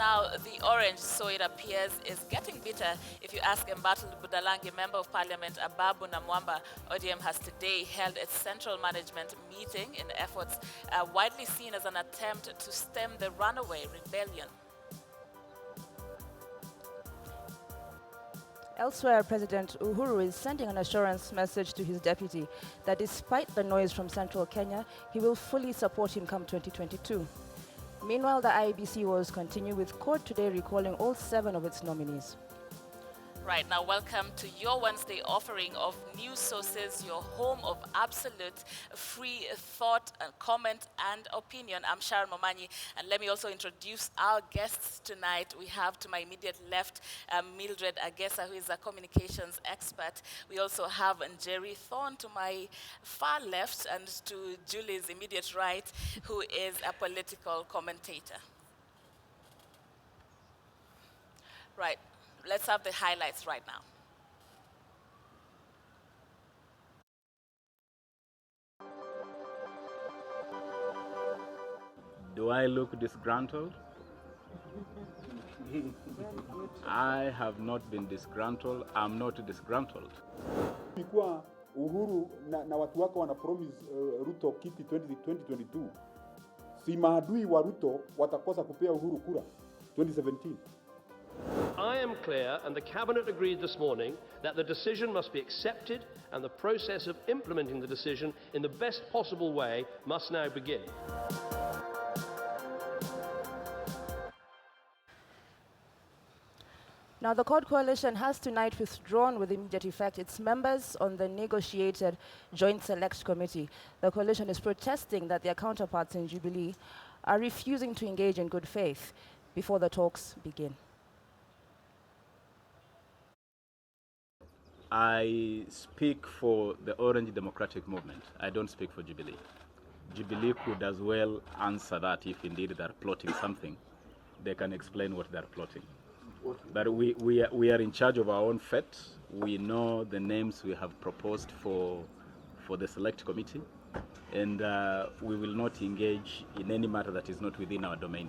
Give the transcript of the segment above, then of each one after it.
Now, the orange, so it appears, is getting bitter. If you ask Mbattle Budalangi, Member of Parliament Ababu Namwamba, ODM has today held its central management meeting in efforts widely seen as an attempt to stem the runaway rebellion. Elsewhere, President Uhuru is sending an assurance message to his deputy that despite the noise from central Kenya, he will fully support him come 2022. Meanwhile, the IEBC was continue with court today recalling all 7 of its nominees. Right, now welcome to your Wednesday offering of news sources, your home of absolute free thought, and comment and opinion. I'm Sharon Momanyi, and let me also introduce our guests tonight. We have to my immediate left, Mildred Agesa, who is a communications expert. We also have Njeri Thorne to my far left, and to Julie's immediate right, who is a political commentator. Right. Let's have the highlights right now. Do I look disgruntled? I have not been disgruntled. I'm not disgruntled. Ilikuwa Uhuru na watu wako wana promise Ruto kiti 2022. Si maadui wa Ruto watakosa kupea Uhuru kura 2017. I am clear, and the Cabinet agreed this morning, that the decision must be accepted and the process of implementing the decision in the best possible way must now begin. Now, the Court Coalition has tonight withdrawn with immediate effect its members on the negotiated Joint Select Committee. The coalition is protesting that their counterparts in Jubilee are refusing to engage in good faith before the talks begin. I speak for the Orange Democratic Movement. I don't speak for Jubilee. Jubilee could as well answer that if indeed they're plotting something. They can explain what they're plotting. But we are in charge of our own fate. We know the names we have proposed for the Select Committee, and we will not engage in any matter that is not within our domain.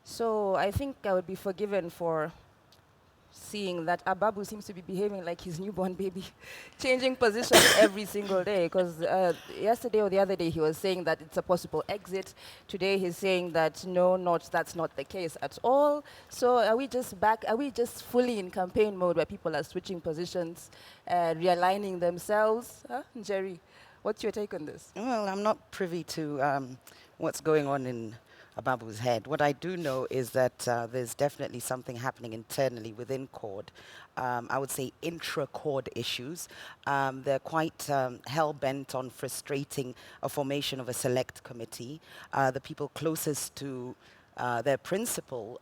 So I think I would be forgiven for seeing that Ababu seems to be behaving like his newborn baby, changing position every single day. Because yesterday or the other day, he was saying that it's a possible exit. Today, he's saying that no, that's not the case at all. So are we just back? Are we just fully in campaign mode where people are switching positions, realigning themselves? Huh? Jerry, what's your take on this? Well, I'm not privy to what's going on in Ababu's head. What I do know is that there's definitely something happening internally within CORD. I would say intra-CORD issues. They're quite hell-bent on frustrating a formation of a select committee. The people closest to their principal,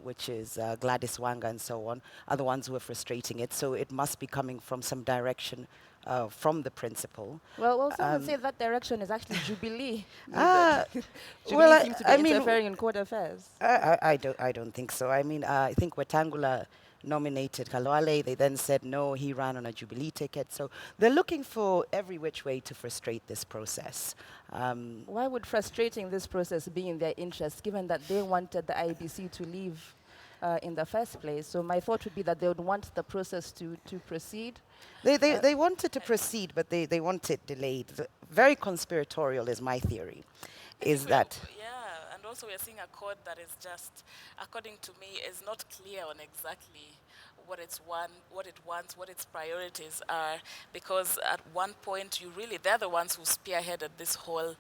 which is Gladys Wanga and so on, are the ones who are frustrating it. So it must be coming from some direction from the principal. Well, some would say that direction is actually Jubilee. Jubilee seems to be interfering in court affairs. I don't think so. I mean, I think Wetangula nominated Kalwale. They then said no, he ran on a Jubilee ticket. So they're looking for every which way to frustrate this process. Why would frustrating this process be in their interest, given that they wanted the IEBC to leave in the first place? So my thought would be that they would want the process to proceed. They wanted to proceed, but they want it delayed. Very conspiratorial is my theory. Is that... Yeah, and also we're seeing a code that is just, according to me, is not clear on exactly what it wants, what its priorities are, because at one point they're the ones who spearheaded this whole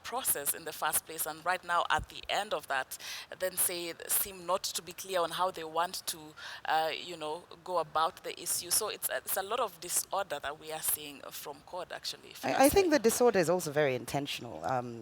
process in the first place, and right now at the end of that, then seem not to be clear on how they want to, go about the issue. So it's a lot of disorder that we are seeing from CORD, actually. I think the disorder is also very intentional.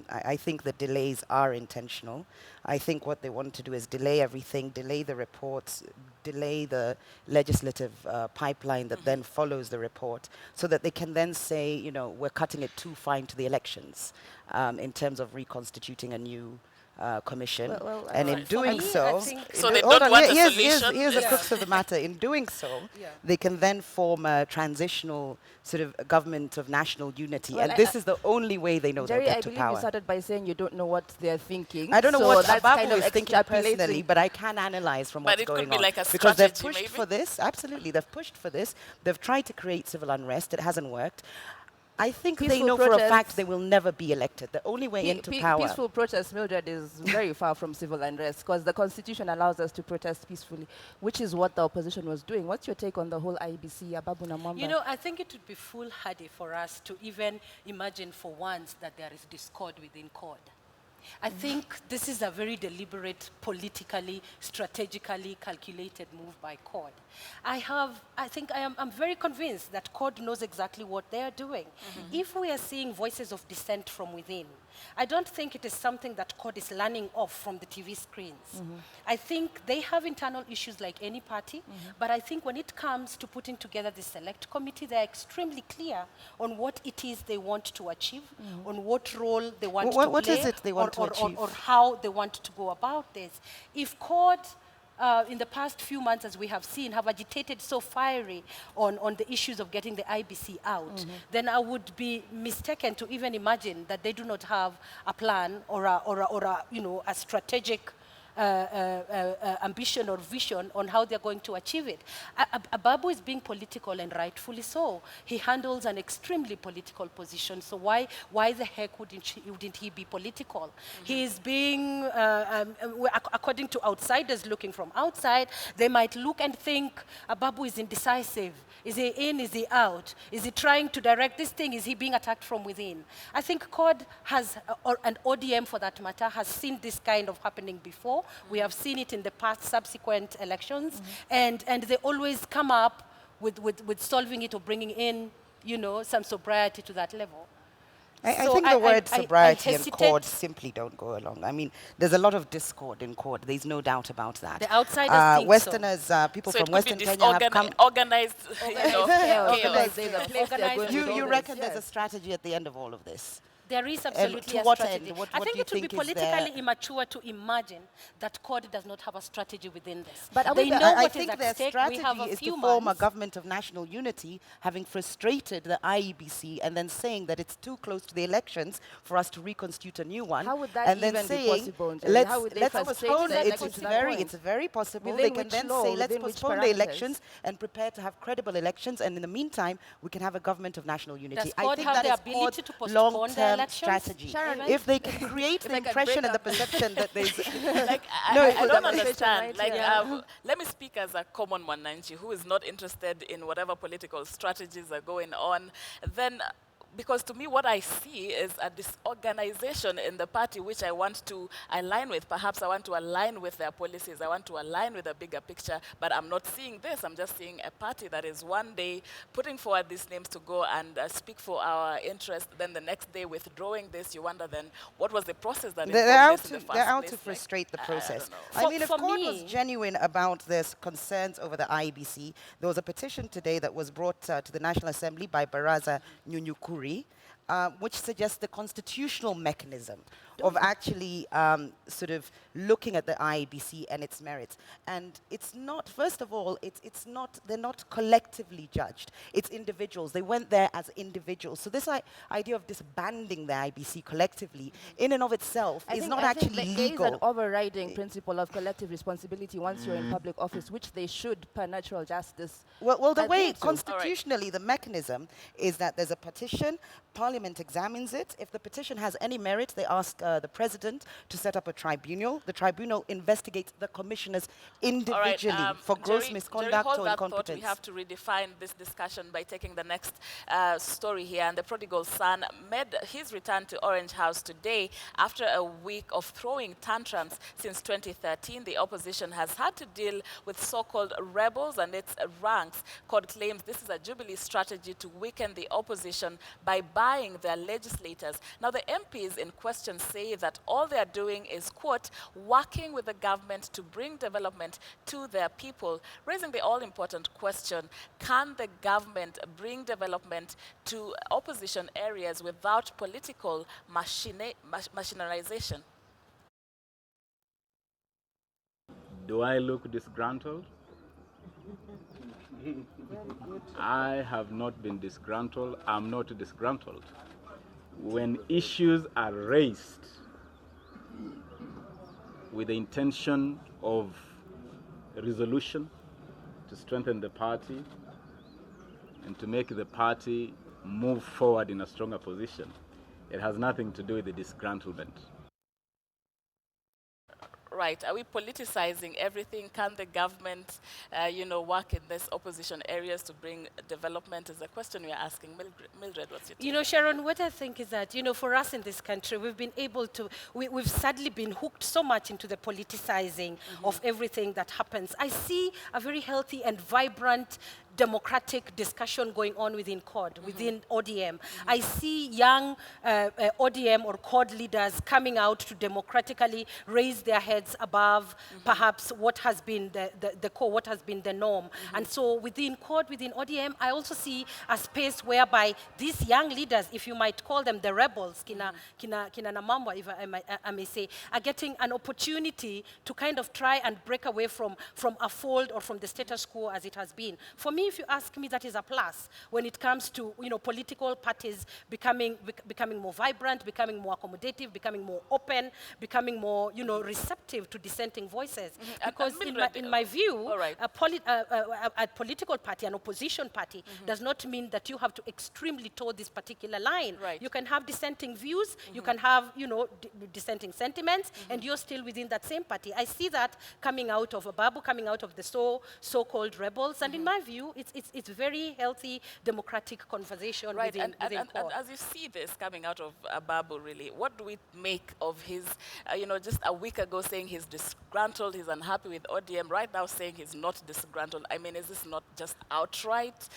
I think the delays are intentional. I think what they want to do is delay everything, delay the reports, delay the legislative pipeline that then follows the report, so that they can then say, we're cutting it too fine to the elections. in terms of reconstituting a new commission. Right. And in For doing me, I so, think- So they hold don't on, want a here's solution? the Yeah. crux of the matter. In doing so, Yeah. they can then form a transitional sort of government of national unity. Well, And this is the only way they know they'll Jerry, I get to believe you power. started by saying you don't know what they're thinking. I don't know so what that's Ababu kind of is thinking personally, extrapolating. but I can analyze from But what's it could going be on. like a because they've strategy, pushed maybe? for this, absolutely, they've pushed for this. They've tried to create civil unrest. It hasn't worked. I think they Peaceful know for a fact protests. they will never be elected. The only way into power. Peaceful protest, Mildred, is very far from civil unrest because the Constitution allows us to protest peacefully, which is what the opposition was doing. What's your take on the whole IBC, Ababu Namwamba? You know, I think it would be foolhardy for us to even imagine for once that there is discord within CORD. I think this is a very deliberate, politically, strategically calculated move by CORD. I'm very convinced that CORD knows exactly what they are doing. If we are seeing voices of dissent from within, I don't think it is something that CORD is learning off from the TV screens. I think they have internal issues like any party, but I think when it comes to putting together the select committee, they're extremely clear on what it is they want to achieve, on what role they want to play. What is it they want to or achieve? or how they want to go about this. If CORD, in the past few months, as we have seen, have agitated so fiery on the issues of getting the IBC out, then I would be mistaken to even imagine that they do not have a plan or a strategic ambition or vision on how they're going to achieve it. Ababu is being political, and rightfully so. He handles an extremely political position, so why the heck wouldn't he be political? He is being, according to outsiders looking from outside, they might look and think Ababu is indecisive. Is he in? Is he out? Is he trying to direct this thing? Is he being attacked from within? I think CORD has, or an ODM for that matter, has seen this kind of happening before. We have seen it in the past subsequent elections, and they always come up with solving it or bringing in, some sobriety to that level. I So think the word I sobriety and hesitate- CORD simply don't go along. I mean, there's a lot of discord in CORD. There's no doubt about that. The outsiders think so. Westerners, people So it from could be Western Kenya have come. organized, Chaos. chaos. There's a place they're Organized going to You- do You this, reckon there's a yes. strategy at the end of all of this? There is absolutely to a what strategy. end? What I do think you it would be think is politically there? immature to imagine that CORD does not have a strategy within this. But are they we- know I what is think at their stake. We strategy have a is few to form a months. government of national unity, having frustrated the IEBC and then saying that it's too close to the elections for us to reconstitute a new one. How would that and then even be saying, possible, Njeri? let's, How would they let's frustrate postpone the it. elections to that point? It's very possible. Within They can which then law? say, let's Within which postpone the parameters? elections and prepare to have credible elections. And in the meantime, we can have a government of national unity. Does I CORD think have that the is ability CORD's to postpone their long-term elections? strategy. Sharon, If they can create the I can impression break and the up- perception that there's Like, No, I it- don't Demonstration understand. right Like, here. let me speak as a common Mwananchi who is not interested in whatever political strategies are going on. Then, because to me, what I see is a disorganization in the party which I want to align with. Perhaps I want to align with their policies. I want to align with a bigger picture. But I'm not seeing this. I'm just seeing a party that is one day putting forward these names to go and speak for our interest. Then the next day withdrawing this. You wonder then what was the process that They're informed out this in the to, first they're out place? to Like, frustrate the I process. don't know. I For- mean, if for CORD was me- genuine about their concerns over the IEBC, there was a petition today that was brought to the National Assembly by Baraza Nyunyukuri, which suggests the constitutional mechanism of actually sort of looking at the IEBC and its merits. And it's not, first of all, it's not, they're not collectively judged. It's individuals. They went there as individuals. So this idea of disbanding the IEBC collectively, in and of itself, is not actually there is an legal. overriding principle of collective responsibility once you're in public office, which they should, per natural justice. Well, the way adhere to. constitutionally the mechanism is that there's a petition, Parliament examines it. If the petition has any merit, they ask the President to set up a tribunal. The tribunal investigates the commissioners individually for gross Jerry, misconduct hold or that thought. incompetence. We have to redefine this discussion by taking the next story here. And the prodigal son made his return to Orange House today after a week of throwing tantrums since 2013. The opposition has had to deal with so-called rebels and its ranks. CORD claims this is a Jubilee strategy to weaken the opposition by buying their legislators. Now, the MPs in question say say that all they are doing is, quote, working with the government to bring development to their people, raising the all-important question, can the government bring development to opposition areas without political machinerization? Do I look disgruntled? I have not been disgruntled. I'm not disgruntled. When issues are raised with the intention of resolution to strengthen the party and to make the party move forward in a stronger position, it has nothing to do with the disgruntlement. Right. Are we politicizing everything? Can the government, work in these opposition areas to bring development? Is the question we are asking. Mildred, what's your take? You know, Sharon, what I think is that, for us in this country, we've been able to, we've sadly been hooked so much into the politicizing of everything that happens. I see a very healthy and vibrant democratic discussion going on within CORD, within ODM. I see young ODM or CORD leaders coming out to democratically raise their heads above perhaps what has been the core, what has been the norm. And so within CORD, within ODM, I also see a space whereby these young leaders, if you might call them the rebels, kina namamba, if I may say, are getting an opportunity to kind of try and break away from a fold or from the status quo as it has been. For me, if you ask me, that is a plus when it comes to political parties becoming more vibrant, becoming more accommodative, becoming more open, becoming more receptive to dissenting voices. Because in my view, a political party, an opposition party, does not mean that you have to extremely toe this particular line. Right. You can have dissenting views, you can have dissenting sentiments, and you're still within that same party. I see that coming out of Ababu, coming out of the so-called rebels, and in my view, it's very healthy democratic conversation within and CORD. as you see this coming out of Ababu, really, what do we make of his, just a week ago saying he's disgruntled, he's unhappy with ODM, right now saying he's not disgruntled? I mean, is this not just outright,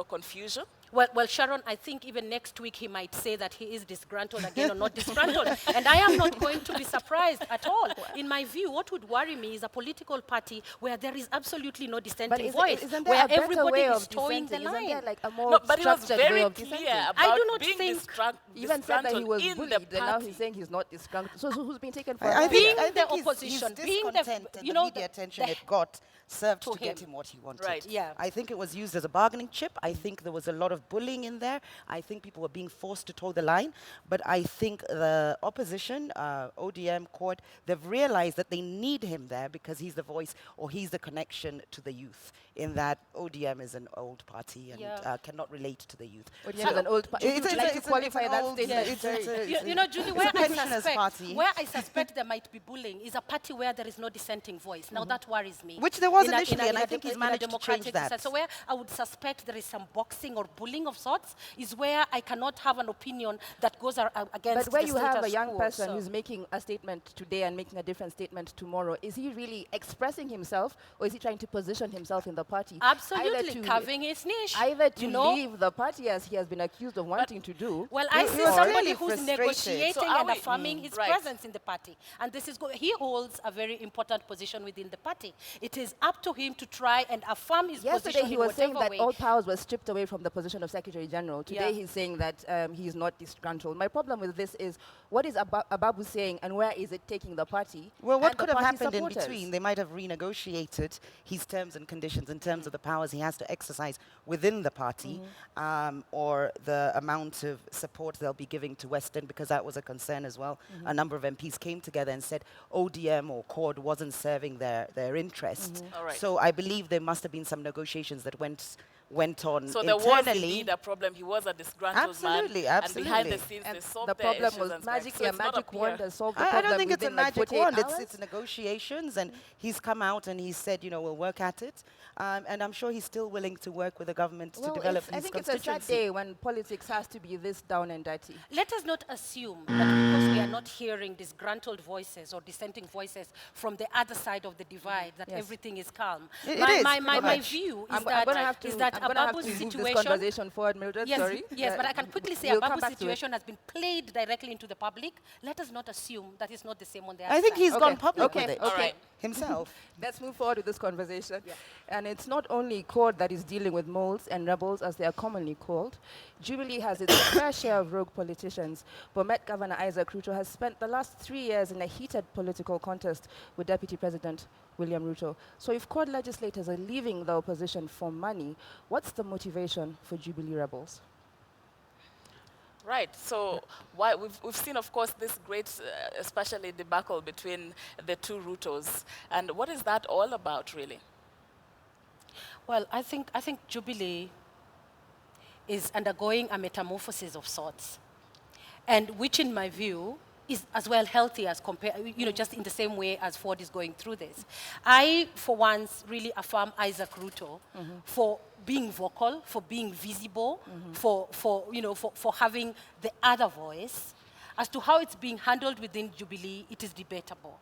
confusion? Well, Sharon, I think even next week he might say that he is disgruntled again or not disgruntled. And I am not going to be surprised at all. In my view, what would worry me is a political party where there is absolutely no dissenting voice, isn't there where a better everybody way is of towing the dissenting? Isn't line. there like a more No, but he was structured way very of clear dissenting? about I do not being think- Even said that he was in bullied, the and now party. he's saying he's not disgruntled. So who's been taken for I a Being think the his opposition, being the- discontent and you the know, media attention the- it got served to to get him. him what he wanted. Right. Yeah. I think it was used as a bargaining chip. I think there was a lot of bullying in there. I think people were being forced to toe the line. But I think the opposition, ODM, CORD, they've realized that they need him there because he's the voice or he's the connection to the youth, in that ODM is an old party and Yeah. Cannot relate to the youth. ODM is an old party. It's Would you a- like to it's a- qualify it's an that old- statement? Julie, a pensioners' party. where I suspect there might be bullying is a party where there is no dissenting voice. Now that worries me. Which there was In a- initially, in a- and in I a think dem- he's in a managed to change democratic that. society. So where I would suspect there is some boxing or bullying of sorts is where I cannot have an opinion that goes against But where the you have a status young quo. person So- who's making a statement today and making a different statement tomorrow, is he really expressing himself, or is he trying to position himself in the party? Absolutely, carving his niche. Either to you know? leave the party, as he has been accused of wanting to do. Well, I He see was somebody really who's frustrated. negotiating So are and we- affirming his right. presence in the party. And this is he holds a very important position within the party. It is up to him to try and affirm his Yesterday position he in was saying whatever that way. all powers were stripped away from the position of Secretary General. Today Yeah. he's saying that he's not disgruntled. My problem with this is, what is Ababu saying and where is it taking the party? Well, what and the could have party happened in supporters? between? They might have renegotiated his terms and conditions in terms of the powers he has to exercise within the party, or the amount of support they'll be giving to Western, because that was a concern as well. A number of MPs came together and said ODM or CORD wasn't serving their interest. All right. So I believe there must have been some negotiations that went on So there was internally. indeed a problem. He was a disgruntled Absolutely, man. And behind the absolutely. scenes, And they solved the their problem issues was and stuff. magically So a it's not magic here. wand that solved the I problem don't think it's a within like magic 48 wand. hours? It's negotiations, and he's come out and he said, we'll work at it. And I'm sure he's still willing to work with the government to develop I his think it's a sad constituency. day when politics has to be this down and dirty. Let us not assume that because we are not hearing disgruntled voices or dissenting voices from the other side of the divide, that Yes. everything is calm. It my, is, my, pretty my, my much. view I'm is go- I'm that, gonna have to, is that I'm gonna have Ababu's to move this situation... conversation forward, Mildred. Yes, Sorry. yes, but I can quickly say We'll come Ababu's back to it. situation has been played directly into the public. Let us not assume that it's not the same on the other I think side. he's Okay, gone public okay, with it. All right. Himself. Let's move forward with this conversation. And it's not only CORD that is dealing with moles and rebels, as they are commonly called. Jubilee has its fair share of rogue politicians. But Met Governor Isaac Ruto has spent the last 3 years in a heated political contest with Deputy President William Ruto. So if CORD legislators are leaving the opposition for money, what's the motivation for Jubilee rebels? Right. So why we've seen, of course, this great, especially debacle between the two Rutos, and what is that all about, really? Well, I think Jubilee is undergoing a metamorphosis of sorts, and which, in my view, is as well healthy as compared, just in the same way as Ford is going through this. I, for once, really affirm Isaac Ruto for being vocal, for being visible, for having the other voice. As to how it's being handled within Jubilee, it is debatable.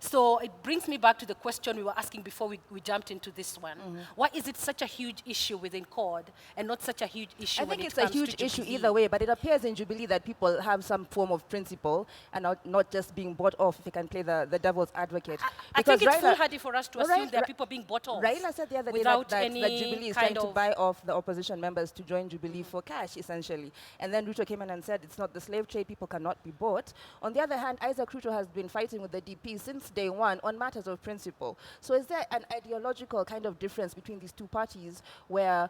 So it brings me back to the question we were asking before we jumped into this one. Why is it such a huge issue within CORD and not such a huge issue I when think it it's a comes to huge issue Jubilee? either way, but it appears in Jubilee that people have some form of principle and not just being bought off, if you can play the devil's advocate. I think it's foolhardy for us to assume there are people being bought off. Raila said the other day without that any Jubilee is kind trying to of- buy off the opposition members to join Jubilee for cash, essentially. And then Ruto came in and said it's not the slave trade, people cannot be bought. On the other hand, Isaac Ruto has been fighting with the DP since day one on matters of principle. So is there an ideological kind of difference between these two parties where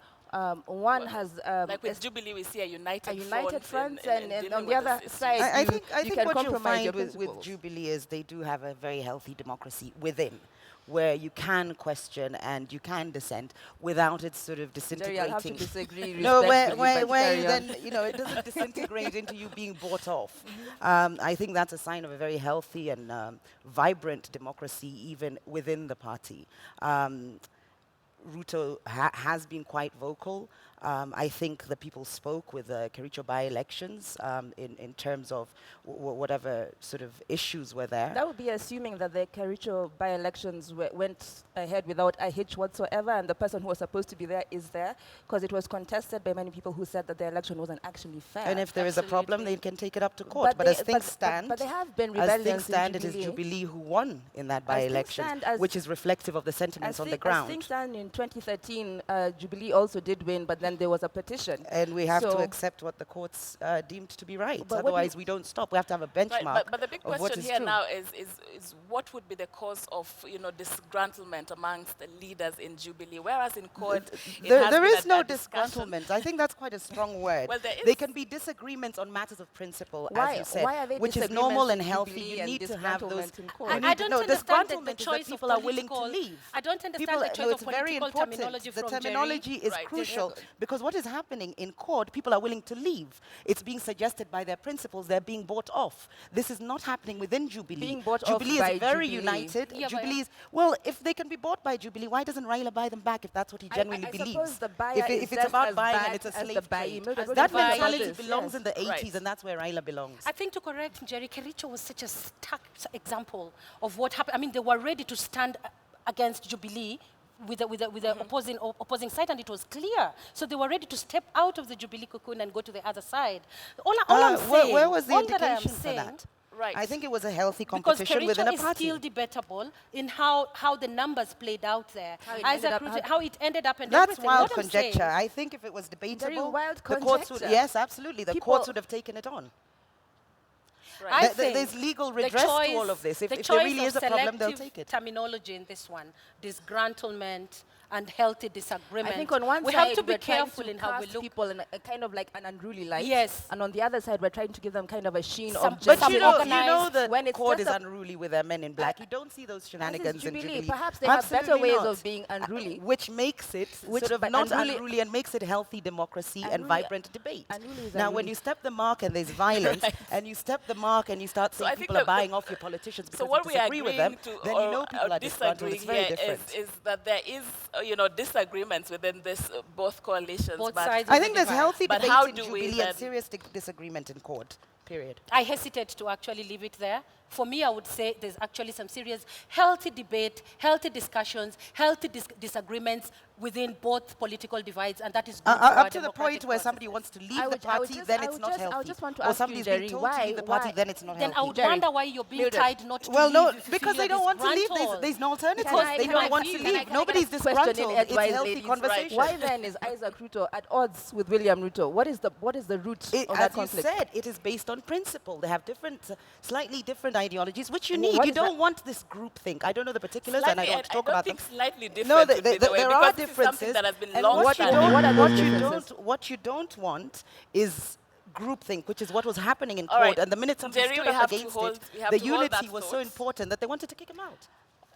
one has Like with Jubilee, we see a united front, in and dealing on with the other this issue. side, I you think can what you'll compromise your find with principles. Jubilee is they do have a very healthy democracy within, where you can question and you can dissent without it sort of Jerry, I'll have to disintegrating. disagree No, respectfully, where but carry on. then it doesn't disintegrate into you being bought off. I think that's a sign of a very healthy and vibrant democracy even within the party. Ruto has been quite vocal. I think the people spoke with the Kericho by-elections in terms of whatever sort of issues were there. That would be assuming that the Kericho by-elections went ahead without a hitch whatsoever, and the person who was supposed to be there is there, because it was contested by many people who said that the election wasn't actually fair. And if there is a problem, Absolutely. they can take it up to court. But, as things stand, but there have been as rebellions things stand, in it is Jubilee. Jubilee who won in that As things by-election, stand, as- which is reflective of the sentiments on the As ground. things stand, in 2013, Jubilee also did win, but then there was a petition. And we have to So- accept what the courts deemed to be right. But what do you- Otherwise, we don't stop. We have to have a benchmark Right, but the big of what question is here true. now is what would be the cause of disgruntlement amongst the leaders in Jubilee, whereas in CORD There is no disgruntlement. I think that's quite a strong word. Well, there They is. can be disagreements on matters of principle, Why- as you said, why are they which is normal disagreements and in healthy. Jubilee You and need to have those. disgruntlement in CORD? you I need to- don't no, understand the disgruntlement is choice that of people are willing to political- leave. I don't understand People, the no, choice it's of very political important. terminology The from Jerry. terminology is Right. crucial because what is happening in court, people are willing to leave. It's being suggested by their principals. They're being bought off. This is not happening within Jubilee. Being bought off Jubilee by is very Jubilee. united. Yeah, but- Jubilee is, well, if they can be bought by Jubilee, why doesn't Raila buy them back if that's what he genuinely I believes? suppose the buyer if is it's just about as buying bad and it's a as the slave buyer. trade, Mildred, what that do you think about mentality this? belongs Yes. in the 80s, Right. and that's where Raila belongs. I think to correct Jerry, Kericho was such a stark example of what happened. I mean, they were ready to stand against Jubilee with the opposing side, and it was clear. So they were ready to step out of the Jubilee cocoon and go to the other side. All I'm saying, where was the all that I am indication for saying, that? Right. I think it was a healthy because competition within Kericho a is party. still debatable in how the numbers played out there. How it ended up- How it ended up and That's everything. wild What I'm conjecture. saying- I think if it was debatable, wild the courts would, conjecture. yes, absolutely, the People- courts would have taken it on. I There's think legal the redress to all choice- of this. If the there choice really of is a problem, they'll selective take it. terminology in this one, disgruntlement and healthy disagreement. I think on one we side have to be we're trying careful to in how we cast look. people in a kind of like an unruly light. Yes. And on the other side, we're trying to give them kind of a sheen Some- of but But justice. you know organized that when it's court just is a- unruly with their men in black. You don't see those This is shenanigans in Jubilee. Jubilee. Perhaps they have better Absolutely ways not. of being unruly. Which makes it Which- sort of but not unruly- unruly and makes it healthy democracy and Unruly- vibrant debate. unruly is Now, when unruly. you step the mark and there's violence, and you step the mark and you start So saying I think people are the- buying off your politicians because So what you we are disagree with them, agreeing to, then you know people are disgruntled. disagreeing It's very here different. is that there is, disagreements within this both coalitions. Both but sides I of think the there's divide. healthy But debate how in do we Jubilee then- and serious disagreement in court. period. I hesitate to actually leave it there. For me, I would say there's actually some serious, healthy debate, healthy discussions, healthy disagreements within both political divides, and that is good for our Up to the democratic point where processes. somebody wants to leave I the would- I would party, just- then I it's would not just- I healthy. would just want to Or ask you, somebody's being Jerry, told to leave the party, why- then it's not Then I healthy. would Jerry, wonder why you're being Mildred. tied not to Well, leave no, if you because feel they you're don't want to leave. disgruntled. There's no alternative. Because They can don't I want view- to can I- leave. can I Nobody's get Questioning disgruntled. it It's while healthy ladies, conversation. Why then is Isaac Ruto at odds with William Ruto? What is the root of As that you conflict? said, it is based on principle. They have different, slightly different ideologies, which you Wh- need. what You is don't that? want this group thing. I don't know the particulars, and I don't talk about them. think slightly different. No, would be the way, there because are this is differences. something that has been and long what you standing. don't, What are what those you differences? don't, what you don't want is groupthink, which is what was happening in All court. right. And the minute somebody Jerry, stood we up have to against hold- it, we have the to hold unity that was so thought. important that they wanted to kick him out.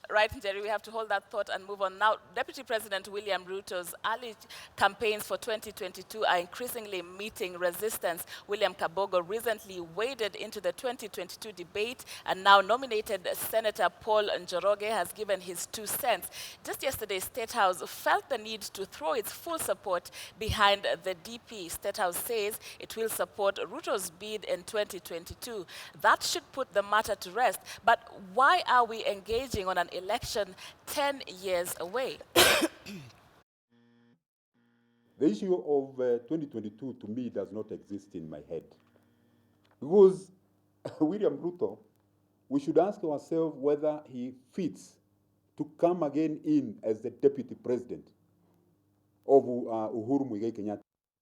Right, Jerry, we have to hold that thought and move on. Now, Deputy President William Ruto's early campaigns for 2022 are increasingly meeting resistance. William Kabogo recently waded into the 2022 debate, and now nominated Senator Paul Njoroge has given his 2 cents. Just yesterday, State House felt the need to throw its full support behind the DP. State House says it will support Ruto's bid in 2022. That should put the matter to rest. But why are we engaging on an election 10 years away? The issue of 2022 to me does not exist in my head. Because William Ruto, we should ask ourselves whether he fits to come again in as the deputy president of Uhuru Muigai Kenyatta.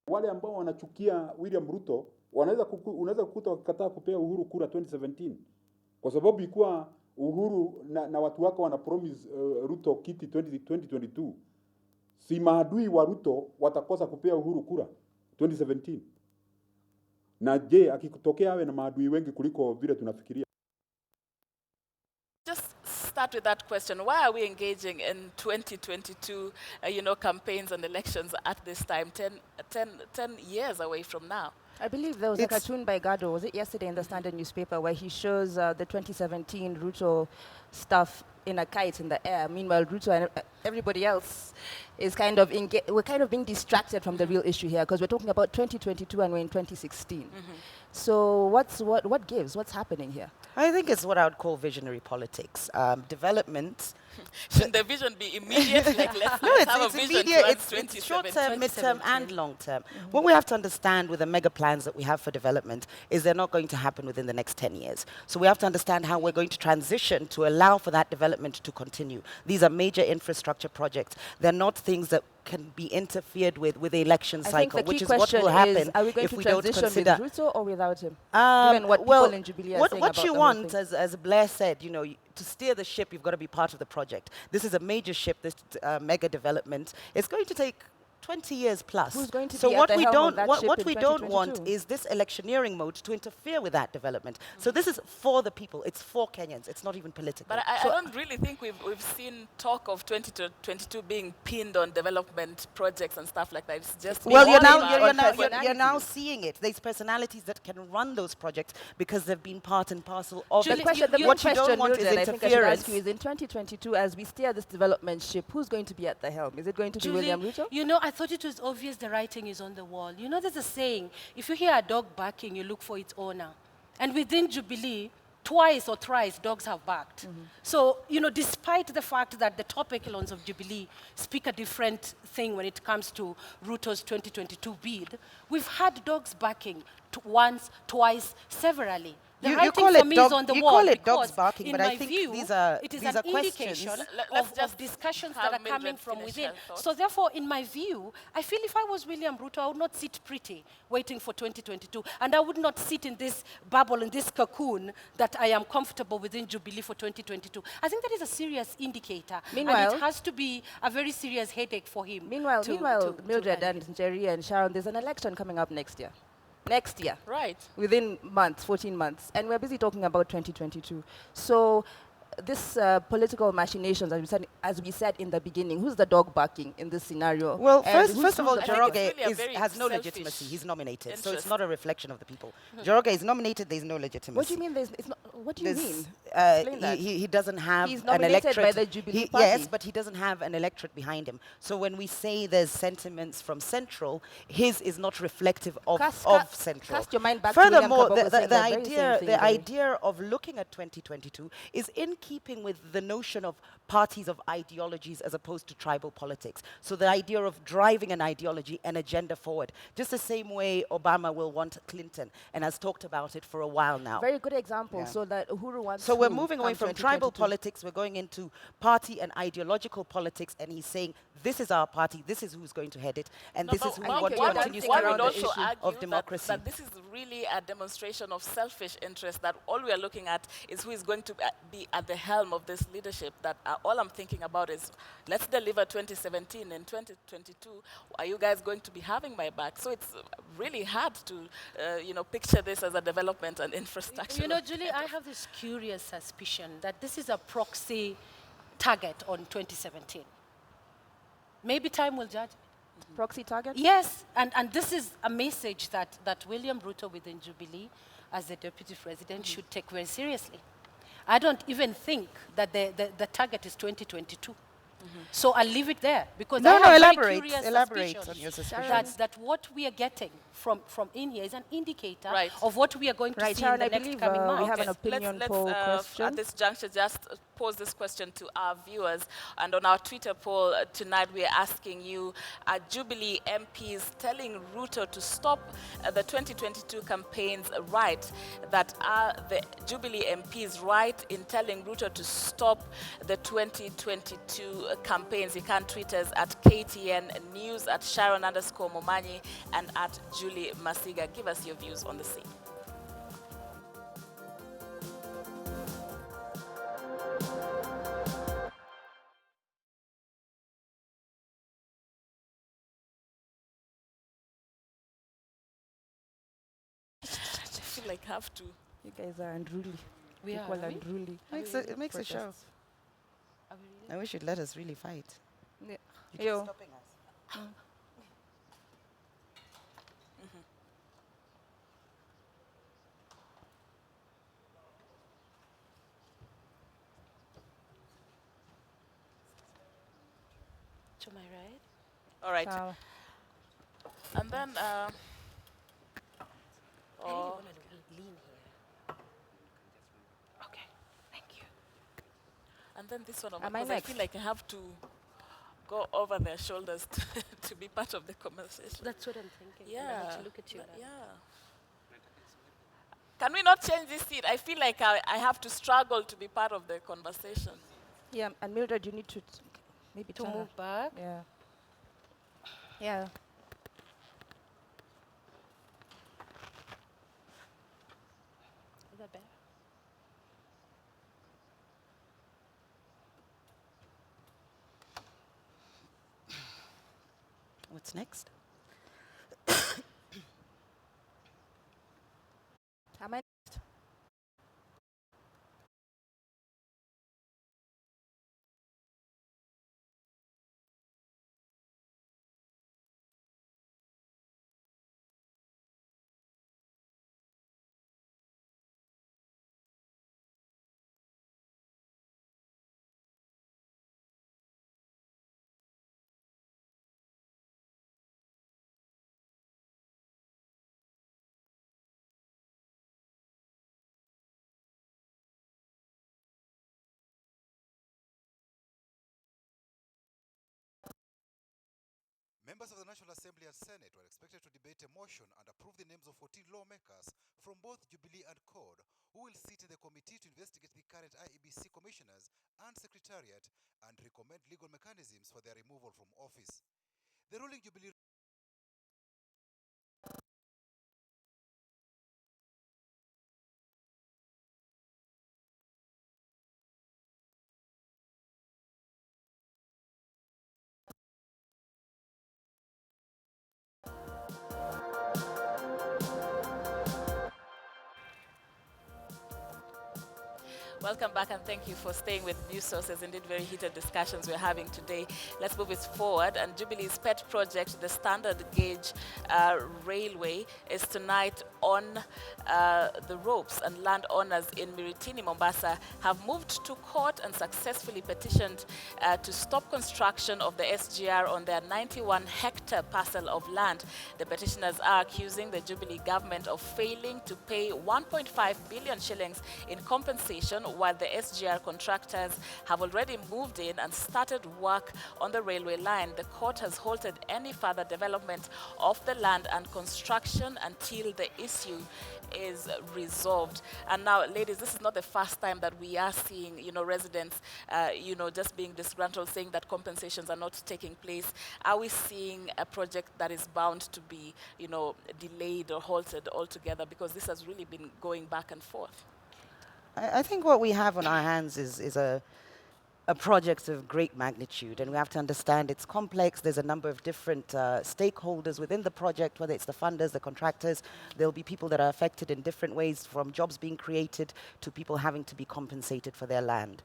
Wale ambao wanachukia William Ruto, unaweza kukuta wakikataa kupea Uhuru kura 2017. Kwa sababu ikuwa Uhuru na watu wako wana promise Ruto kiti 2022. Si maadui wa Ruto watakosa kupea Uhuru kura 2017. Na je, akitokea awe na maadui wengi kuliko vile tunafikiria? Just start with that question. Why are we engaging in 2022, campaigns and elections at this time, 10 years away from now? I believe there was a cartoon by Gado, was it yesterday in the Standard newspaper, where he shows the 2017 Ruto stuff in a kite in the air. Meanwhile, Ruto and everybody else is we're kind of being distracted from the real issue here, because we're talking about 2022 and we're in 2016. So what gives? What's happening here? I think it's what I would call visionary politics. Development. Shouldn't the vision be immediate? Like, let's No, have a it's vision immediate. towards It's short-term, 2017. mid-term, and long-term. What we have to understand with the mega plans that we have for development is they're not going to happen within the next 10 years. So we have to understand how we're going to transition to allow for that development to continue. These are major infrastructure projects. They're not things that can be interfered with the election I think cycle, the key which is what question will happen are we going if to we don't transition consider. with Ruto or without him? Given what well, people in Jubilee are what, saying what about you the whole want, thing. as Blair said, to steer the ship, you've got to be part of the project. This is a major ship, this mega development. It's going to take 20 years plus. Who's going to so be at what the we helm of don't that ship what in we don't want 2022? is this electioneering mode to interfere with that development. So this is for the people. It's for Kenyans. It's not even political. But I don't really think we've seen talk of 2022 being pinned on development projects and stuff like that. It's just Well, all about you're now seeing it. There's personalities that can run those projects because they've been part and parcel of The Julie, question, the what main you don't question, want is Mildred, I think I should ask interference. you is, in 2022, as we steer this development ship, who's going to be at the helm? Is it going to be William Ruto? I thought it was obvious the writing is on the wall. There's a saying, if you hear a dog barking, you look for its owner. And within Jubilee, twice or thrice, dogs have barked. So, despite the fact that the top echelons of Jubilee speak a different thing when it comes to Ruto's 2022 bid, we've had dogs barking once, twice, severally. The You writing call for it me dog- is on the you wall call it dogs because barking, in but I my think view, these are- it is these an are questions. indication Let's of just discussions have that are Mildred coming from finish within. her thought. So therefore, in my view, I feel if I was William Ruto, I would not sit pretty waiting for 2022. And I would not sit in this bubble, in this cocoon that I am comfortable within Jubilee for 2022. I think that is a serious indicator. Meanwhile- and it has to be a very serious headache for him. Meanwhile, to Mildred handle. and Jerry and Sharon, there's an election coming up next year. Next year. Right. Within months, 14 months. And we're busy talking about 2022. So this political machinations, as we said in the beginning, who's the dog barking in this scenario? Well, And first of all, I think it's Njoroge really a very has no selfish legitimacy. He's nominated, so it's interest. not a reflection of the people. Njoroge is nominated. There's no legitimacy. what do you mean? It's not, what do you There's- mean? Explain that. he doesn't have He's an nominated by electorate. the Jubilee Yes, Party. but he doesn't have an electorate behind him. So when we say there's sentiments from Central, his is not reflective of Central. Cast your mind back to William Furthermore, Kabogo saying the very same thing the there. idea of looking at 2022 is in keeping with the notion of parties of ideologies as opposed to tribal politics. So the idea of driving an ideology, an agenda forward, just the same way Obama will want Clinton and has talked about it for a while now. Very good example. Yeah. So that Uhuru wants So we're who moving away come from tribal 2022? politics, we're going into party and ideological politics, and he's saying, this is our party, this is who's going to head it, and this is who we one want to would continue one to would the also issue argue of democracy. that this is really a demonstration of selfish interest, that all we are looking at is who is going to be at the helm of this leadership, that all I'm thinking about is, let's deliver 2017 and 2022. Are you guys going to be having my back? So it's really hard to, picture this as a development and infrastructure. You know, Julie, I have this curious suspicion that this is a proxy target on 2017. Maybe time will judge. Proxy target? Yes, and this is a message that William Ruto within Jubilee, as the deputy president, should take very seriously. I don't even think that the target is 2022. So I'll leave it there, because I have very curious elaborate suspicions on your suspicions. that what we are getting from in here is an indicator Right. of what we are going to Right, see Sharon, in the I next believe coming months. we have an Okay, opinion let's, poll at question. this juncture, just pose this question to our viewers. And on our Twitter poll tonight, we are asking you, are Jubilee MPs telling Ruto to stop the 2022 campaigns right? That are the Jubilee MPs right in telling Ruto to stop the 2022 campaigns? You can tweet us at KTN News, at Sharon_Momanyi, and at Julie Masiga. Give us your views on the scene. I feel like I have to. You guys are unruly. We are, Equal are we? unruly. It makes a show. protests. Are we really? I wish you'd let us really fight. Yeah. You keep Yo. stopping us. To my right? All right. Sawa. And then, I really oh, want to lean here. Okay, thank you. and then this one, Am I because I next? feel like I have to go over their shoulders to be part of the conversation. That's what I'm thinking. And I Yeah. have to look at you. Yeah. Can we not change this seat? I feel like I have to struggle to be part of the conversation. Yeah, and Mildred, you need to maybe To turn her. move back. Yeah. Yeah. Is that better? What's next? Am I next? Members of the National Assembly and Senate were expected to debate a motion and approve the names of 14 lawmakers from both Jubilee and CORD who will sit in the committee to investigate the current IEBC commissioners and secretariat and recommend legal mechanisms for their removal from office. The ruling Jubilee Welcome back and thank you for staying with News Sources. Indeed, very heated discussions we're having today. Let's move it forward. And Jubilee's pet project, the standard gauge railway, is tonight on the ropes, and landowners in Miritini, Mombasa, have moved to court and successfully petitioned to stop construction of the SGR on their 91-hectare parcel of land. The petitioners are accusing the Jubilee government of failing to pay 1.5 billion shillings in compensation, while the SGR contractors have already moved in and started work on the railway line. The court has halted any further development of the land and construction until the issue is resolved. And now, ladies, this is not the first time that we are seeing, residents, just being disgruntled, saying that compensations are not taking place. Are we seeing a project that is bound to be, delayed or halted altogether? Because this has really been going back and forth. I think what we have on our hands is a project of great magnitude, and we have to understand it's complex. There's a number of different stakeholders within the project, whether it's the funders, the contractors. There'll be people that are affected in different ways, from jobs being created to people having to be compensated for their land.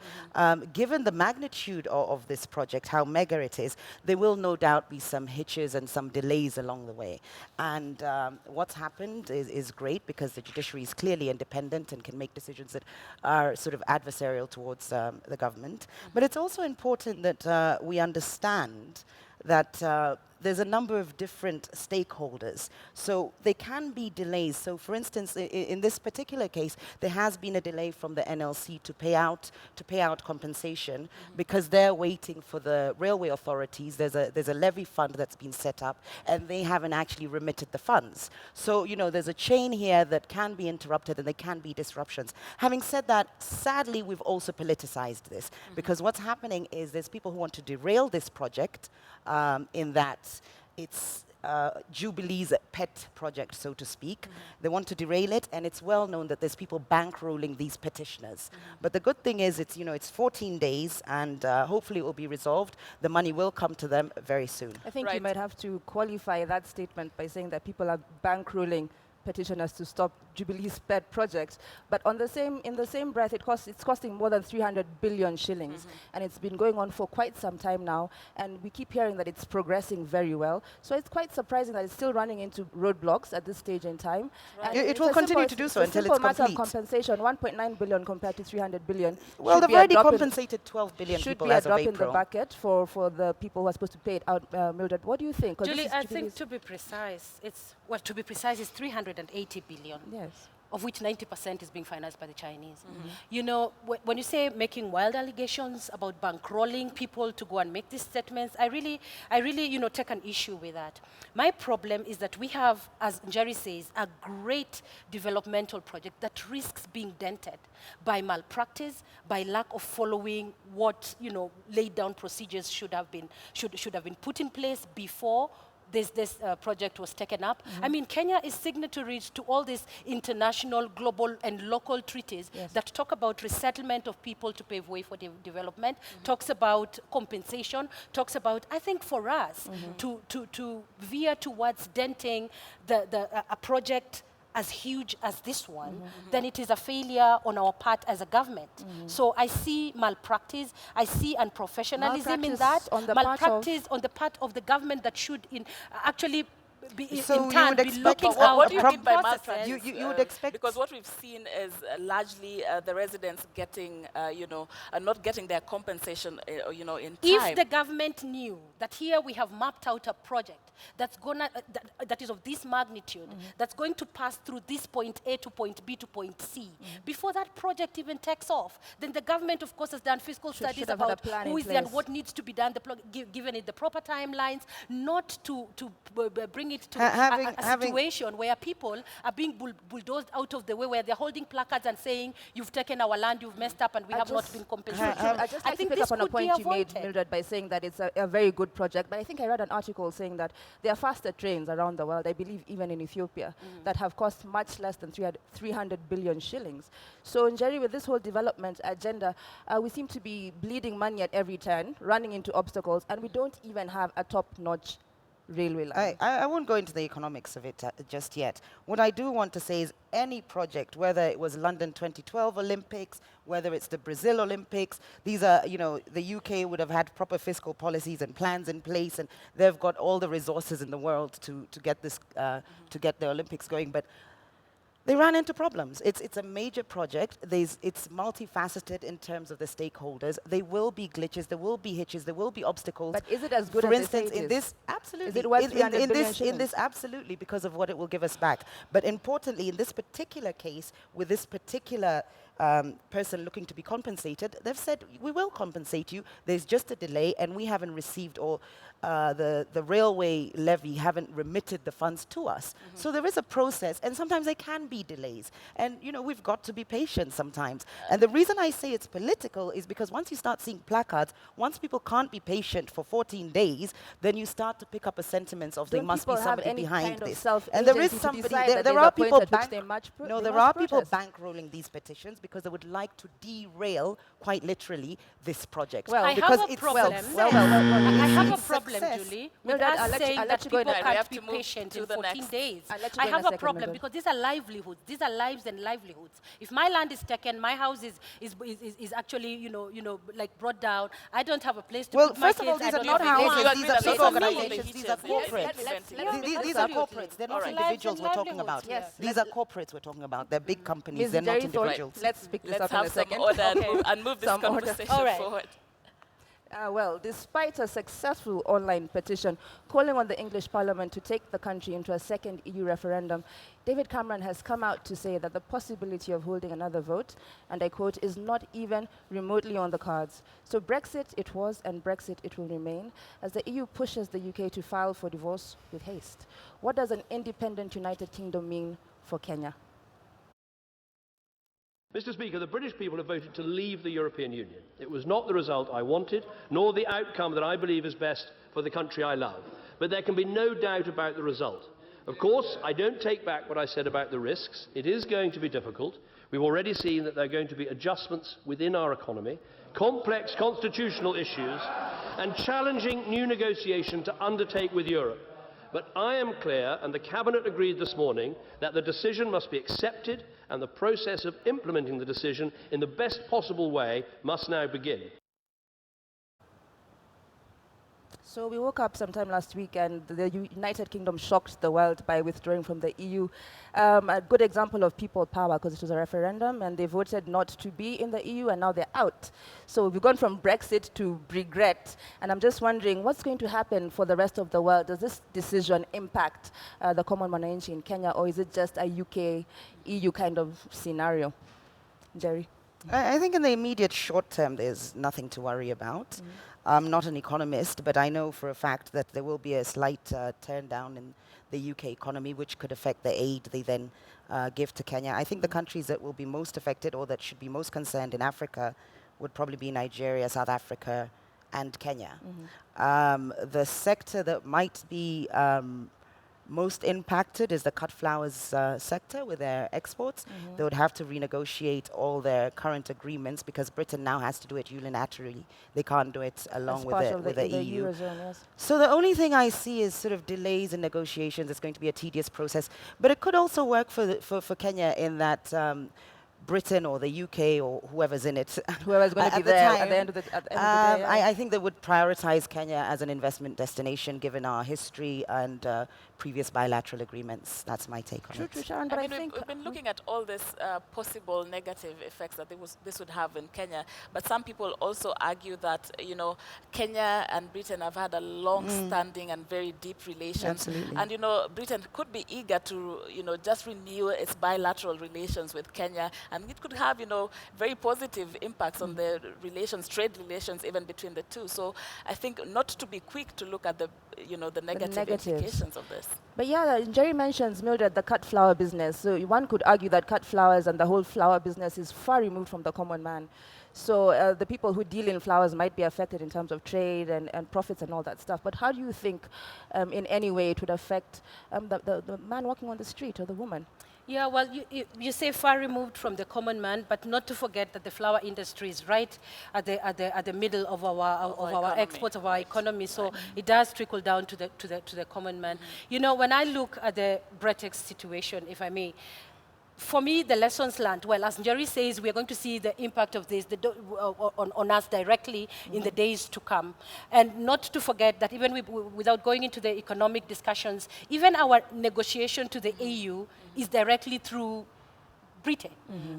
Given the magnitude of this project, how mega it is, there will no doubt be some hitches and some delays along the way. And what's happened is great, because the judiciary is clearly independent and can make decisions that are sort of adversarial towards the government. But it's also important that we understand that there's a number of different stakeholders. So there can be delays. So for instance, in this particular case, there has been a delay from the NLC to pay out compensation because they're waiting for the railway authorities. There's a levy fund that's been set up, and they haven't actually remitted the funds. So, there's a chain here that can be interrupted, and there can be disruptions. Having said that, sadly, we've also politicized this, because what's happening is there's people who want to derail this project, in that it's Jubilee's pet project, so to speak. They want to derail it, and it's well known that there's people bankrolling these petitioners. But the good thing is, it's 14 days, and hopefully it will be resolved. The money will come to them very soon. I think you might have to qualify that statement by saying that people are bankrolling petitioners to stop Jubilee's pet project, but in the same breath, it's costing more than 300 billion shillings, and it's been going on for quite some time now, and we keep hearing that it's progressing very well. So it's quite surprising that it's still running into roadblocks at this stage in time. Right. It will continue to do so until it's complete. Matter of compensation, 1.9 billion compared to 300 billion. Well, they've already compensated 12 billion people as of April. Should be a drop in the bucket for the people who are supposed to pay it out. Mildred, what do you think? Julie, I think to be precise, it's 380 billion. Yes. Of which 90% is being financed by the Chinese. When you say making wild allegations about bankrolling people to go and make these statements, I really, take an issue with that. My problem is that we have, as Njeri says, a great developmental project that risks being dented by malpractice, by lack of following what, laid down procedures should have been put in place before this project was taken up. I mean, Kenya is signatory to all these international, global, and local treaties that talk about resettlement of people to pave way for development, talks about compensation, talks about, I think for us, to veer towards denting a project as huge as this one, then it is a failure on our part as a government. So I see malpractice, I see unprofessionalism in that, malpractice on the part of the government that should actually be in turn be looking out. What do you mean by malpractice? You would expect, because what we've seen is largely the residents getting, not getting their compensation, in time. If the government knew that here we have mapped out a project that's gonna that is of this magnitude, that's going to pass through this point A to point B to point C, before that project even takes off, then the government, of course, has done fiscal studies about who is there and what needs to be done, given it the proper timelines, not to bring it to a situation where people are being bulldozed out of the way, where they're holding placards and saying, you've taken our land, you've messed up, and we have not been compensated. I think this could be avoided. You made, Mildred, by saying that it's a very good project, but I think I read an article saying that there are faster trains around the world, I believe even in Ethiopia, that have cost much less than 300 billion shillings. So, Njeri, with this whole development agenda, we seem to be bleeding money at every turn, running into obstacles, and we don't even have a top-notch railway line. I won't go into the economics of it just yet. What I do want to say is any project, whether it was London 2012 Olympics, whether it's the Brazil Olympics, these are, the UK would have had proper fiscal policies and plans in place, and they've got all the resources in the world to get this, to get the Olympics going. But they ran into problems. It's a major project. It's multifaceted in terms of the stakeholders. There will be glitches, there will be hitches, there will be obstacles. But is it as good For as instance, they say in it this, is? absolutely. Is it worth 300 billion in this, absolutely, because of what it will give us back. But importantly, in this particular case, with this particular person looking to be compensated, they've said, we will compensate you. There's just a delay, and we haven't received all, the railway levy haven't remitted the funds to us. So there is a process, and sometimes there can be delays. And, we've got to be patient sometimes. And the reason I say it's political is because once you start seeing placards, once people can't be patient for 14 days, then you start to pick up a sentiment of there Don't must be people have somebody any behind kind of this. self-agency And there is to somebody, decide that there they've are people appointed which they no, they there must are people protest. bankrolling these petitions because they would like to derail, quite literally, this project. Well, I because have a it's problem. well, I have a it's problem, success. Julie, No, with that- I'll us let you- saying I'll that let you go in people a- we can't have be to move patient to in the 14 next. days. I'll let you I go in have a a second, problem Mildred. because these are livelihoods. These are lives and livelihoods. If my land is taken, my house is actually, like brought down. I don't have a place to Well, put my first of all, kids. these I are don't not have a houses, farm. these are These big are organizations, these are livelihoods. corporates. These are corporates, they're not All right. individuals we're talking about. Yes. These are corporates we're talking about. They're big companies, Ms. they're not Jerry Thorpe, individuals. let's pick this Let's up in a have some second. order and move this Some order. conversation All right. forward. Well, despite a successful online petition calling on the English Parliament to take the country into a second EU referendum, David Cameron has come out to say that the possibility of holding another vote, and I quote, is not even remotely on the cards. So Brexit it was, and Brexit it will remain, as the EU pushes the UK to file for divorce with haste. What does an independent United Kingdom mean for Kenya? Mr. Speaker, the British people have voted to leave the European Union. It was not the result I wanted, nor the outcome that I believe is best for the country I love. But there can be no doubt about the result. Of course, I don't take back what I said about the risks. It is going to be difficult. We've already seen that there are going to be adjustments within our economy, complex constitutional issues, and challenging new negotiation to undertake with Europe. But I am clear, and the Cabinet agreed this morning, that the decision must be accepted and the process of implementing the decision in the best possible way must now begin. So we woke up sometime last week and the United Kingdom shocked the world by withdrawing from the EU. A good example of people power, because it was a referendum and they voted not to be in the EU and now they're out. So we've gone from Brexit to regret. And I'm just wondering, what's going to happen for the rest of the world? Does this decision impact the common mwananchi in Kenya, or is it just a UK-EU kind of scenario? Jerry? I think in the immediate short term, there's nothing to worry about. I'm not an economist, but I know for a fact that there will be a slight turn down in the UK economy, which could affect the aid they then give to Kenya. I think the countries that will be most affected or that should be most concerned in Africa would probably be Nigeria, South Africa, and Kenya. The sector that might be most impacted is the cut flowers sector with their exports. They would have to renegotiate all their current agreements because Britain now has to do it unilaterally. They can't do it along with the EU. Eurozone, yes. So the only thing I see is sort of delays in negotiations. It's going to be a tedious process. But it could also work for Kenya in that Britain or the UK or whoever's in it. Whoever's going to be there at the end of the day. Yeah. I think they would prioritize Kenya as an investment destination given our history and previous bilateral agreements. That's my take on it. True, Sharon, but I mean, think we've been looking at all these possible negative effects that this would have in Kenya, but some people also argue that, Kenya and Britain have had a long-standing and very deep relations. Absolutely. And, Britain could be eager to, just renew its bilateral relations with Kenya, and it could have, very positive impacts on the relations, trade relations, even between the two. So I think not to be quick to look at the negative negatives. implications of this. But yeah, Jerry mentions, Mildred, the cut flower business. So one could argue that cut flowers and the whole flower business is far removed from the common man. So the people who deal in flowers might be affected in terms of trade and profits and all that stuff. But how do you think in any way it would affect the man walking on the street or the woman? Yeah, well, you say far removed from the common man, but not to forget that the flower industry is right at the middle of our economy, exports, of our right, economy. So right. it does trickle down to the common man. You know, when I look at the Bretex situation, if I may, for me, the lessons learned, well, as Njeri says, we're going to see the impact of this on us directly in the days to come. And not to forget that even without going into the economic discussions, even our negotiation to the AU is directly through Britain,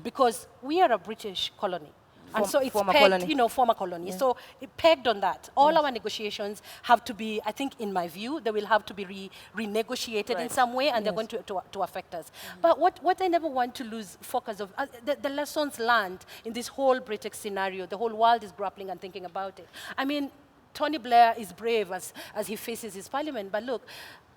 because we are a British colony. And so it's former pegged, colony. you know, former colony. Yeah. So it pegged on that. All our negotiations have to be, I think, in my view, they will have to be renegotiated in Right. some way, and they're going to affect us. But what I never want to lose focus of, the lessons learned in this whole Brexit scenario, the whole world is grappling and thinking about it. I mean, Tony Blair is brave as he faces his parliament, but look,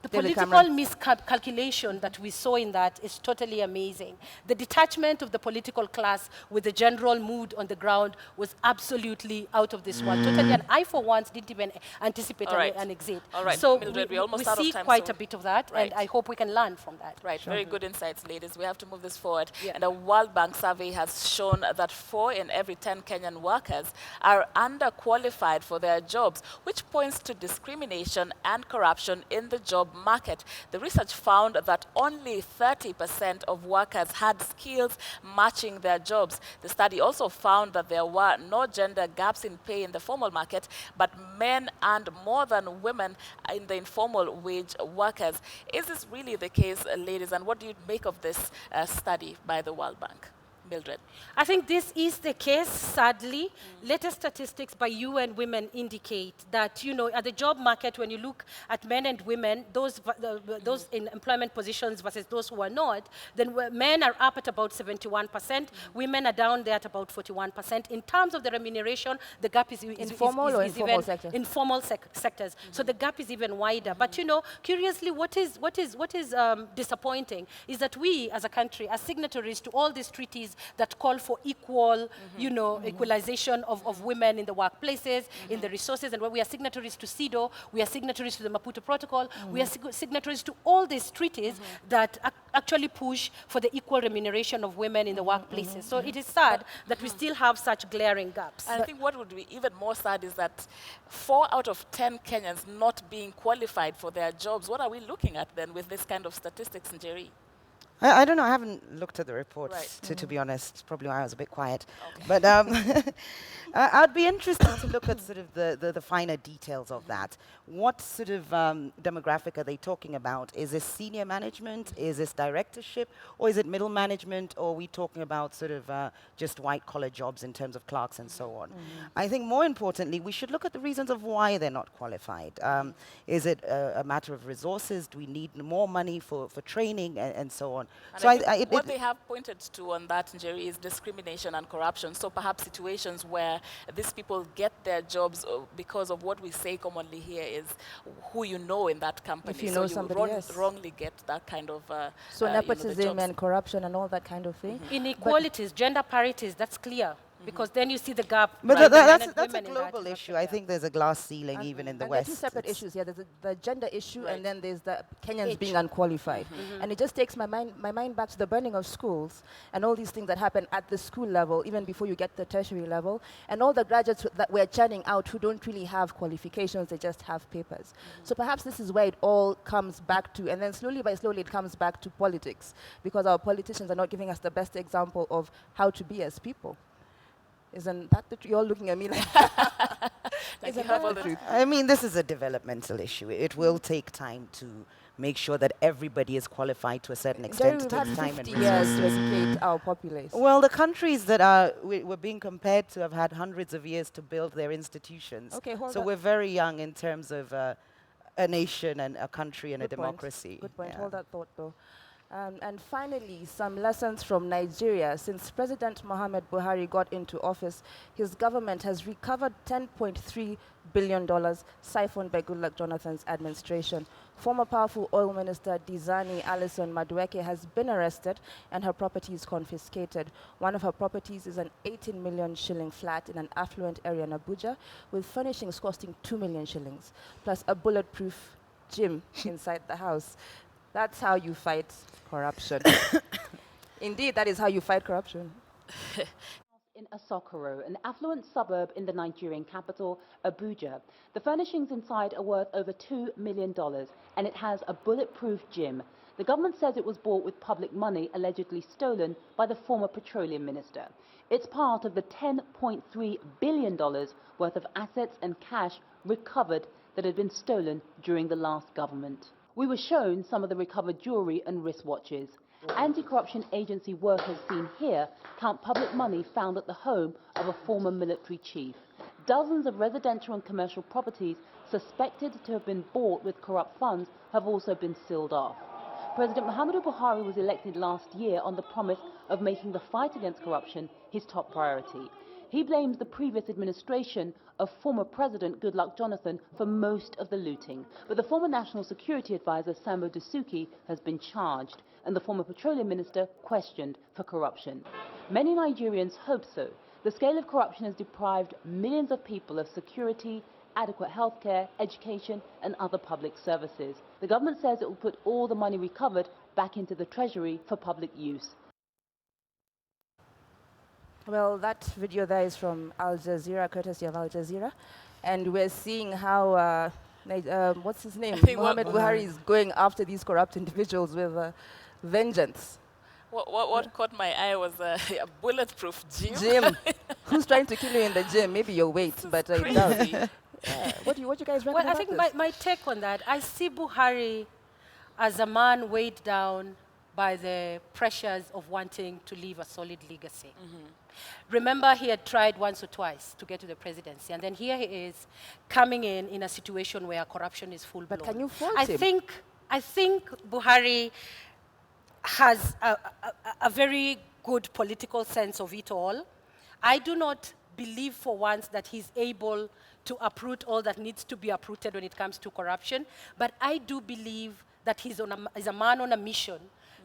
the David political Cameron. miscalculation that we saw in that is totally amazing. The detachment of the political class with the general mood on the ground was absolutely out of this world. Totally, and I, for once, didn't even anticipate All right. an exit. All right, So Mildred, we we're almost out of see time, quite so a bit of that, right. and I hope we can learn from that. Right, very good insights, ladies. We have to move this forward. Yeah. And a World Bank survey has shown that 4 in every 10 Kenyan workers are underqualified for their jobs, which points to discrimination and corruption in the job market. The research found that only 30% of workers had skills matching their jobs. The study also found that there were no gender gaps in pay in the formal market, but men earned more than women in the informal wage workers. Is this really the case, ladies? And what do you make of this study by the World Bank? Mildred. I think this is the case, sadly. Latest statistics by UN Women indicate that, you know, at the job market, when you look at men and women, those in employment positions versus those who are not, then men are up at about 71%, women are down there at about 41%. In terms of the remuneration, the gap is Informal or informal even sector? informal sectors. So the gap is even wider. But, you know, curiously, what is disappointing is that we, as a country, are signatories to all these treaties that call for equal, you know, equalization of women in the workplaces, in the resources, and where we are signatories to CEDAW, we are signatories to the Maputo Protocol, we are signatories to all these treaties that actually push for the equal remuneration of women in the workplaces. So it is sad that we still have such glaring gaps. And I think what would be even more sad is that 4 out of 10 Kenyans not being qualified for their jobs. What are we looking at then with this kind of statistics, Njeri? I don't know. I haven't looked at the reports, Right. to be honest. Probably why I was a bit quiet. Okay. But I'd be interested to look at sort of the finer details of that. What sort of demographic are they talking about? Is this senior management? Is this directorship? Or is it middle management? Or are we talking about sort of just white-collar jobs in terms of clerks and so on? I think more importantly, we should look at the reasons of why they're not qualified. Is it a matter of resources? Do we need more money for training and so on? And So I think what they have pointed to on that, Njeri, is discrimination and corruption. So perhaps situations where these people get their jobs because of what we say commonly here is who you know in that company. If you so know you somebody, yes. wrongly get that kind of So you know, the nepotism jobs. and corruption and all that kind of thing. Inequalities, gender parities, that's clear. Because then you see the gap. But right, men that's and a women in that global issue. sector. I think there's a glass ceiling even in the And West. there are two separate It's- issues. Yeah, there's the gender issue, Right. and then there's the Kenyans Age. being unqualified. And it just takes my mind back to the burning of schools and all these things that happen at the school level, even before you get to the tertiary level, and all the graduates that we're churning out who don't really have qualifications, they just have papers. So perhaps this is where it all comes back to, and then slowly by slowly it comes back to politics, because our politicians are not giving us the best example of how to be as people. Isn't that the truth? You're all looking at me like, Like you isn't have that all the the truth? I mean, this is a developmental issue. It will take time to make sure that everybody is qualified to a certain extent. It We've had takes time and 50 years to resources. educate our populace. Well, the countries that we're being compared to have had hundreds of years to build their institutions. Okay, hold so on. we're very young in terms of a nation and a country and a Good point. democracy. Good point. Yeah. Hold that thought, though. And finally, some lessons from Nigeria. Since President Muhammad Buhari got into office, his government has recovered $10.3 billion siphoned by Goodluck Jonathan's administration. Former powerful oil minister Dizani Alison Madueke has been arrested and her properties confiscated. One of her properties is an 18 million shilling flat in an affluent area in Abuja, with furnishings costing 2 million shillings, plus a bulletproof gym inside the house. That's how you fight corruption. Indeed, that is how you fight corruption. In Asokoro, an affluent suburb in the Nigerian capital, Abuja. The furnishings inside are worth over $2 million, and it has a bulletproof gym. The government says it was bought with public money allegedly stolen by the former petroleum minister. It's part of the $10.3 billion worth of assets and cash recovered that had been stolen during the last government. We were shown some of the recovered jewellery and wristwatches. Anti-corruption agency workers seen here count public money found at the home of a former military chief. Dozens of residential and commercial properties suspected to have been bought with corrupt funds have also been sealed off. President Muhammadu Buhari was elected last year on the promise of making the fight against corruption his top priority. He blames the previous administration of former President Goodluck Jonathan for most of the looting. But the former National Security Advisor Sambo Dasuki has been charged, and the former petroleum minister questioned for corruption. Many Nigerians hope so. The scale of corruption has deprived millions of people of security, adequate healthcare, education and other public services. The government says it will put all the money recovered back into the treasury for public use. Well, that video there is from Al Jazeera, courtesy of Al Jazeera. And we're seeing how, what's his name? Mohammed Buhari is going after these corrupt individuals with vengeance. What caught my eye was a bulletproof gym. Gym. Who's trying to kill you in the gym? Maybe your weight, but it does. What do you guys reckon Well, I about think this? my take on that, I see Buhari as a man weighed down by the pressures of wanting to leave a solid legacy. Remember, he had tried once or twice to get to the presidency, and then here he is coming in a situation where corruption is full blown. But can you fault I him? think Buhari has a very good political sense of it all. I do not believe for once that he's able to uproot all that needs to be uprooted when it comes to corruption, but I do believe that he's a man on a mission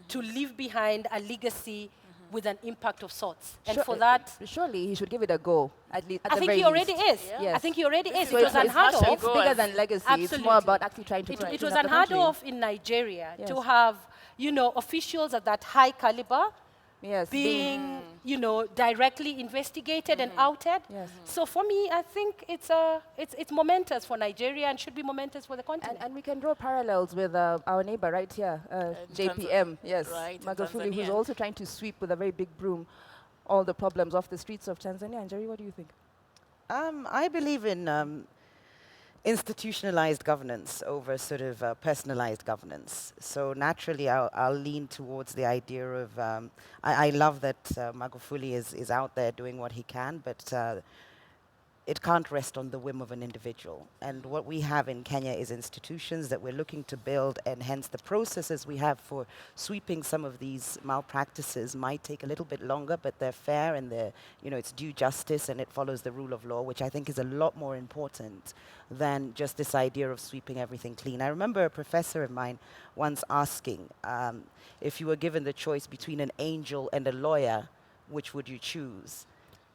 to leave behind a legacy with an impact of sorts. And for that, surely he should give it a go, at least. I think he already is. Yes. I think he already is. So It was unheard of. It's bigger than legacy. Absolutely. It's more about actually trying to It clean was up the unheard country. of in Nigeria Yes. to have, officials at that high caliber Yes, being, directly investigated and outed. Yes. So for me, I think it's momentous for Nigeria and should be momentous for the continent. And we can draw parallels with our neighbor right here, JPM, yes, right, in Magufuli, who's Tanzania. also trying to sweep with a very big broom all the problems off the streets of Tanzania. And Jerry, what do you think? I believe in institutionalized governance over sort of personalized governance. So naturally, I'll lean towards the idea of, I love that Magufuli is out there doing what he can, but it can't rest on the whim of an individual. And what we have in Kenya is institutions that we're looking to build, and hence the processes we have for sweeping some of these malpractices might take a little bit longer, but they're fair and it's due justice and it follows the rule of law, which I think is a lot more important than just this idea of sweeping everything clean. I remember a professor of mine once asking, if you were given the choice between an angel and a lawyer, which would you choose?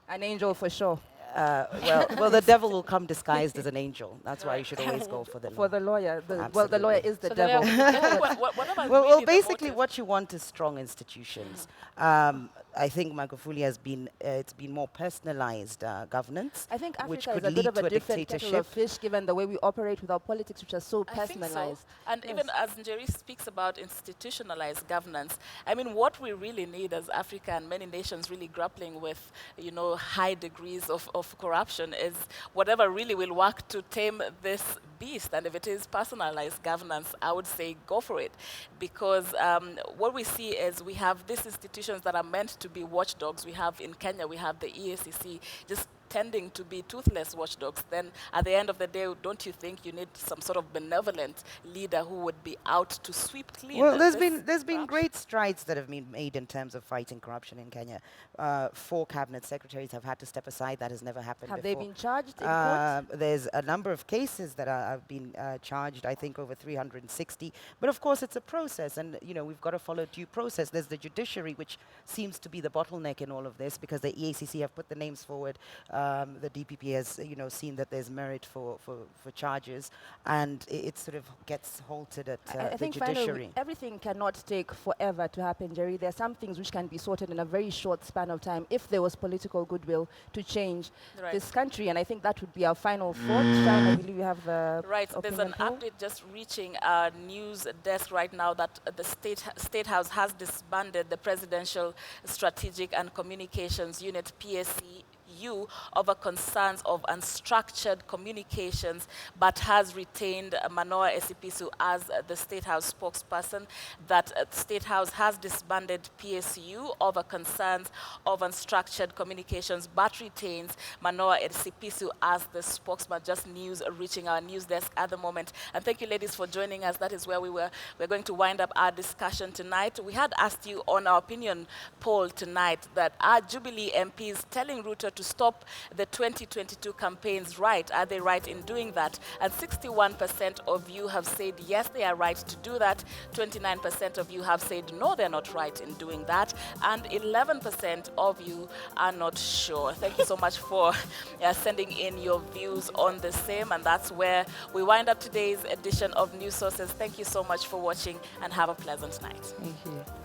An angel for sure. Well, the devil will come disguised as an angel. That's why you should always go for the lawyer. For the lawyer. The lawyer is the So devil. Well, basically, what you want is strong institutions. I think Magufuli has been, it's been more personalized governance, I think which Africa could is a bit lead of a to a different kettle dictatorship. of fish, given the way we operate with our politics, which are so I think personalized. so. And Yes. even as Njeri speaks about institutionalized governance, I mean, what we really need as Africa and many nations really grappling with, high degrees of corruption is whatever really will work to tame this beast. And if it is personalized governance, I would say go for it. Because what we see is we have these institutions that are meant to be watchdogs. We have in Kenya, we have the EACC, just tending to be toothless watchdogs. Then at the end of the day, don't you think you need some sort of benevolent leader who would be out to sweep clean? Well, there's this been corruption? great strides that have been made in terms of fighting corruption in Kenya. 4 cabinet secretaries have had to step aside. That has never happened Have before. they been charged in court? There's a number of cases that have been charged, I think over 360. But of course, it's a process, and we've got to follow due process. There's the judiciary, which seems to be the bottleneck in all of this, because the EACC have put the names forward. the DPP has, seen that there's merit for charges, and it sort of gets halted at I the think judiciary. finally everything cannot take forever to happen, Jerry. There are some things which can be sorted in a very short span of time if there was political goodwill to change this country, and I think that would be our final thought. Shine, I believe you have the There's an opinion poll. update just reaching our news desk right now that the State House has disbanded the Presidential Strategic and Communications Unit, PSCU, over concerns of unstructured communications, but has retained Manoa Esipisu as the State House spokesperson. That State House has disbanded PSU over concerns of unstructured communications, but retains Manoa Esipisu as the spokesman. Just news reaching our news desk at the moment. And thank you, ladies, for joining us. That is where we're going to wind up our discussion tonight. We had asked you on our opinion poll tonight that are Jubilee MPs telling Ruto to stop the 2022 campaigns right? Are they right in doing that? And 61% of you have said yes, they are right to do that. 29% of you have said no, they're not right in doing that. And 11% of you are not sure. Thank you so much for sending in your views on the same. And that's where we wind up today's edition of News Sources. Thank you so much for watching and have a pleasant night. Thank you.